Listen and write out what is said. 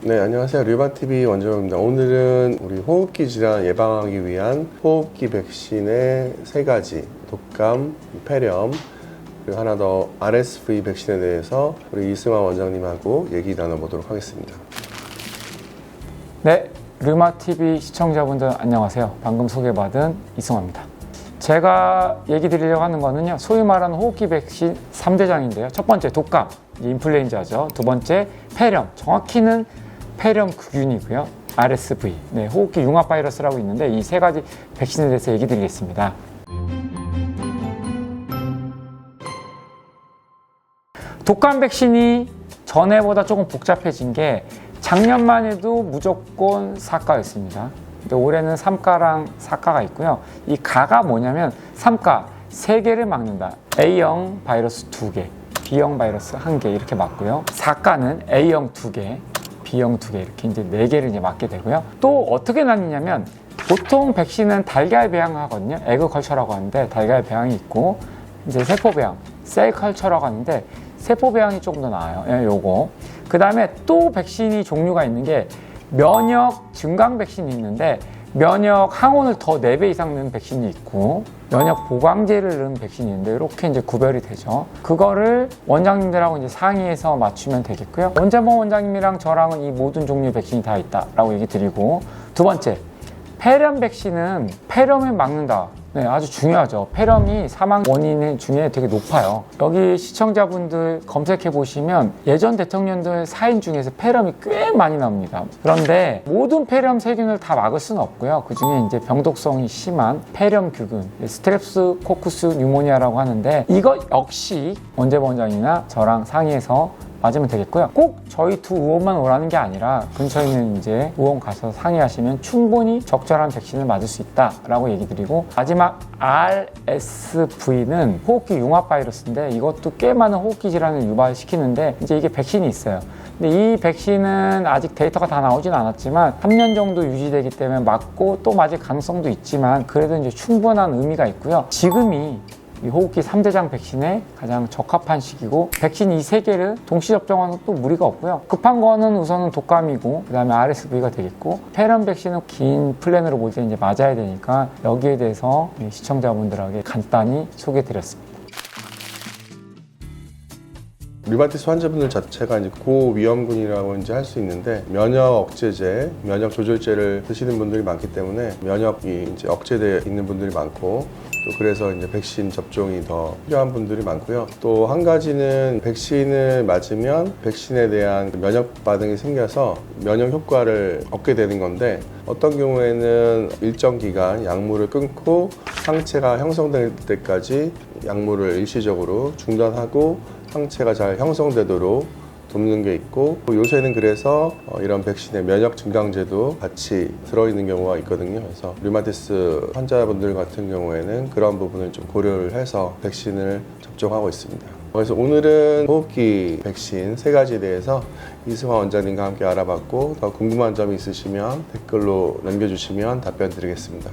네, 안녕하세요. 류마TV 원정입니다. 오늘은 우리 호흡기 질환 예방하기 위한 호흡기 백신의 세 가지, 독감, 폐렴, 그리고 하나 더 RSV 백신에 대해서 우리 이승환 원장님하고 얘기 나눠보도록 하겠습니다. 네, 류마TV 시청자분들 안녕하세요. 방금 소개받은 이승환입니다. 제가 얘기 드리려고 하는 거는요, 소위 말하는 호흡기 백신 3대장인데요. 첫 번째 독감, 인플루엔자죠. 두 번째 폐렴, 정확히는 폐렴 극균이고요. RSV, 호흡기 융합 바이러스라고 있는데 이 세 가지 백신에 대해서 얘기 드리겠습니다. 독감 백신이 전에보다 조금 복잡해진 게 작년만 해도 무조건 4가였습니다. 근데 올해는 3가랑 4가가 있고요. 이 가가 뭐냐면 3가 3개를 막는다. A형 바이러스 2개, B형 바이러스 1개 이렇게 맞고요. 4가는 A형 2개, B형 2개 이렇게 이제 4개를 이제 맞게 되고요. 또 어떻게 나뉘냐면 보통 백신은 달걀 배양하거든요. 에그 컬처라고 하는데 달걀 배양이 있고 이제 세포 배양, 셀 컬처라고 하는데 세포 배양이 조금 더 나아요. 요거. 그 다음에 또 백신이 종류가 있는 게 면역 증강 백신이 있는데 면역 항원을 더 4배 이상 넣은 백신이 있고 면역 보강제를 넣은 백신이 있는데 이렇게 이제 구별이 되죠. 그거를 원장님들하고 이제 상의해서 맞추면 되겠고요. 원재범 원장님이랑 저랑은 이 모든 종류의 백신이 다 있다라고 얘기 드리고, 두 번째, 폐렴 백신은 폐렴을 막는다. 네, 아주 중요하죠. 폐렴이 사망 원인 중에 되게 높아요. 여기 시청자분들 검색해 보시면 예전 대통령들 사인 중에서 폐렴이 꽤 많이 나옵니다. 그런데 모든 폐렴 세균을 다 막을 수는 없고요. 그 중에 이제 병독성이 심한 폐렴균, 스트랩스코쿠스 뉴모니아라고 하는데 이거 역시 원재범 원장이나 저랑 상의해서 맞으면 되겠고요. 꼭 저희 두 의원만 오라는 게 아니라 근처에 있는 이제 의원 가서 상의하시면 충분히 적절한 백신을 맞을 수 있다라고 얘기 드리고, 마지막 RSV는 호흡기 융합 바이러스인데 이것도 꽤 많은 호흡기 질환을 유발시키는데 이제 이게 백신이 있어요. 근데 이 백신은 아직 데이터가 다 나오진 않았지만 3년 정도 유지되기 때문에 맞고 또 맞을 가능성도 있지만 그래도 이제 충분한 의미가 있고요. 지금이 이 호흡기 3대장 백신에 가장 적합한 시기고, 백신 이 3개를 동시 접종하는 또 무리가 없고요. 급한 거는 우선은 독감이고 그 다음에 RSV가 되겠고, 폐렴 백신은 긴 플랜으로 볼 때 이제 맞아야 되니까 여기에 대해서 시청자분들에게 간단히 소개해 드렸습니다. 류마티스 환자분들 자체가 이제 고위험군이라고 이제 할 수 있는데 면역 억제제, 면역 조절제를 드시는 분들이 많기 때문에 면역이 이제 억제되어 있는 분들이 많고, 또 그래서 이제 백신 접종이 더 필요한 분들이 많고요. 또 한 가지는 백신을 맞으면 백신에 대한 면역 반응이 생겨서 면역 효과를 얻게 되는 건데, 어떤 경우에는 일정 기간 약물을 끊고 항체가 형성될 때까지 약물을 일시적으로 중단하고 항체가 잘 형성되도록 돕는 게 있고, 요새는 그래서 이런 백신의 면역 증강제도 같이 들어있는 경우가 있거든요. 그래서 류마티스 환자분들 같은 경우에는 그런 부분을 좀 고려를 해서 백신을 접종하고 있습니다. 그래서 오늘은 호흡기 백신 3가지에 대해서 이승환 원장님과 함께 알아봤고, 더 궁금한 점이 있으시면 댓글로 남겨주시면 답변 드리겠습니다.